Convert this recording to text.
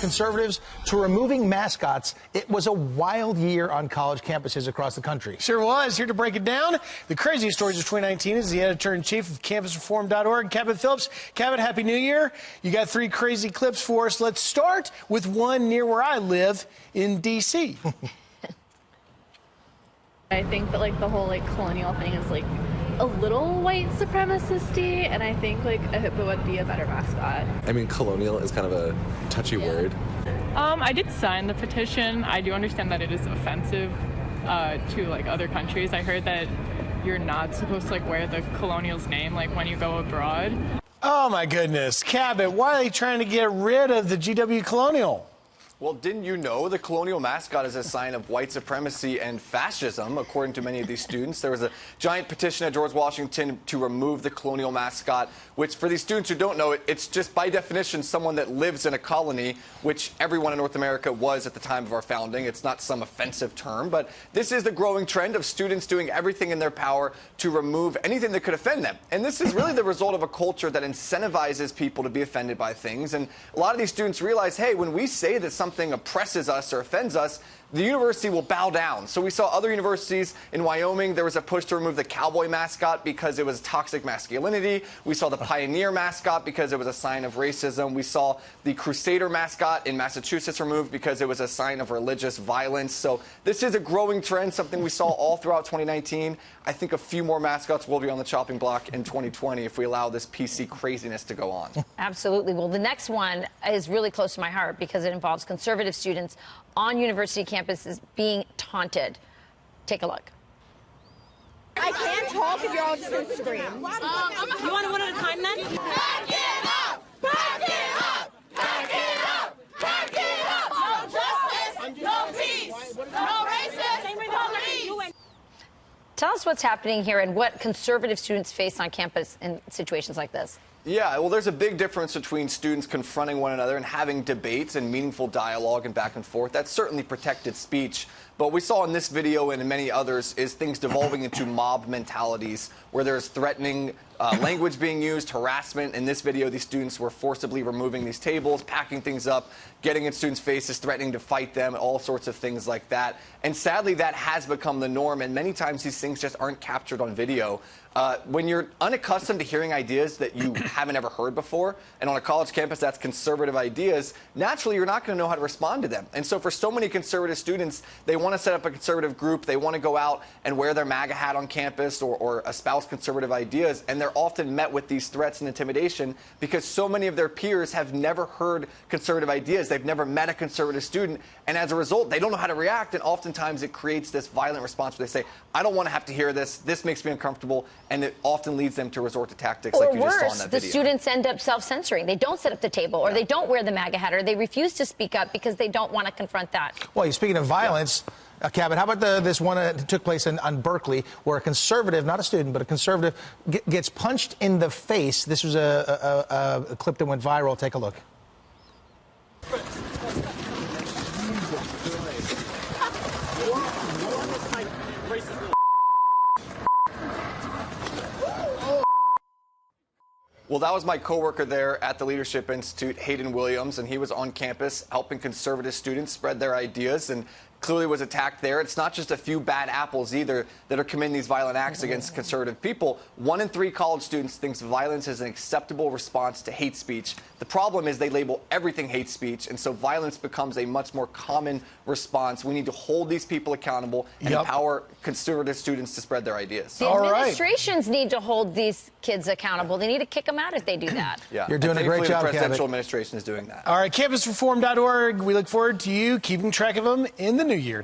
conservatives to removing mascots. It was a wild year on college campuses across the country. Sure was. Here to break it down, the craziest stories of 2019 is the editor-in-chief of CampusReform.org, Kevin Phillips. Kevin, Happy New Year. You got 3 crazy clips for us. Let's start with one near where I live in D.C. I think that the whole colonial thing is a little white supremacist-y, and I think a hippo would be a better mascot. I mean, colonial is kind of a touchy word. I did sign the petition. I do understand that it is offensive to other countries. I heard that you're not supposed to wear the colonial's name when you go abroad. Oh my goodness, Cabot, why are they trying to get rid of the GW Colonial? Well, didn't you know the colonial mascot is a sign of white supremacy and fascism, according to many of these students? There was a giant petition at George Washington to remove the colonial mascot, which for these students who don't know it, it's just by definition someone that lives in a colony, which everyone in North America was at the time of our founding. It's not some offensive term, but this is the growing trend of students doing everything in their power to remove anything that could offend them. And this is really the result of a culture that incentivizes people to be offended by things. And a lot of these students realize, hey, when we say that something oppresses us or offends us, the university will bow down. So we saw other universities in Wyoming. There was a push to remove the cowboy mascot because it was toxic masculinity. We saw the pioneer mascot because it was a sign of racism. We saw the crusader mascot in Massachusetts removed because it was a sign of religious violence. So this is a growing trend, something we saw all throughout 2019. I think a few more mascots will be on the chopping block in 2020 if we allow this PC craziness to go on. Absolutely. Well, the next one is really close to my heart because it involves conservative students on university campuses being taunted. Take a look. I can't talk if you're all just going to scream. You want one at a time then? Back it up! Back it up! Back it up! Back it up! No justice! No peace! No racist! No peace! Tell us what's happening here and what conservative students face on campus in situations like this. Yeah, well, there's a big difference between students confronting one another and having debates and meaningful dialogue and back and forth. That's certainly protected speech. But what we saw in this video and in many others is things devolving into mob mentalities where there's threatening language being used, harassment. In this video, these students were forcibly removing these tables, packing things up, getting in students' faces, threatening to fight them, all sorts of things like that. And sadly, that has become the norm, and many times these things just aren't captured on video. When you're unaccustomed to hearing ideas that you haven't ever heard before, and on a college campus that's conservative ideas, naturally you're not going to know how to respond to them. And so for so many conservative students, they want to set up a conservative group, they want to go out and wear their MAGA hat on campus or espouse conservative ideas, and they're often met with these threats and intimidation because so many of their peers have never heard conservative ideas, they've never met a conservative student, and as a result, they don't know how to react, and oftentimes it creates this violent response where they say, I don't want to have to hear this, this makes me uncomfortable, and it often leads them to resort to tactics like you just saw in that video. The students end up self-censoring. They don't set up the table, or they don't wear the MAGA hat, or they refuse to speak up because they don't want to confront that. Well, speaking of violence, Cabot, how about this one that took place on Berkeley where a conservative, not a student, but a conservative gets punched in the face? This was a clip that went viral. Take a look. Well, that was my coworker there at the Leadership Institute, Hayden Williams, and he was on campus helping conservative students spread their ideas and clearly was attacked there. It's not just a few bad apples either that are committing these violent acts against conservative people. 1 in 3 college students thinks violence is an acceptable response to hate speech. The problem is they label everything hate speech, and so violence becomes a much more common response. We need to hold these people accountable and empower conservative students to spread their ideas. The administrations need to hold these kids accountable. They need to kick them out if they do that. Yeah. You're doing a great job, the presidential Cabot. administration is doing that. All right, CampusReform.org. We look forward to you keeping track of them in the new year.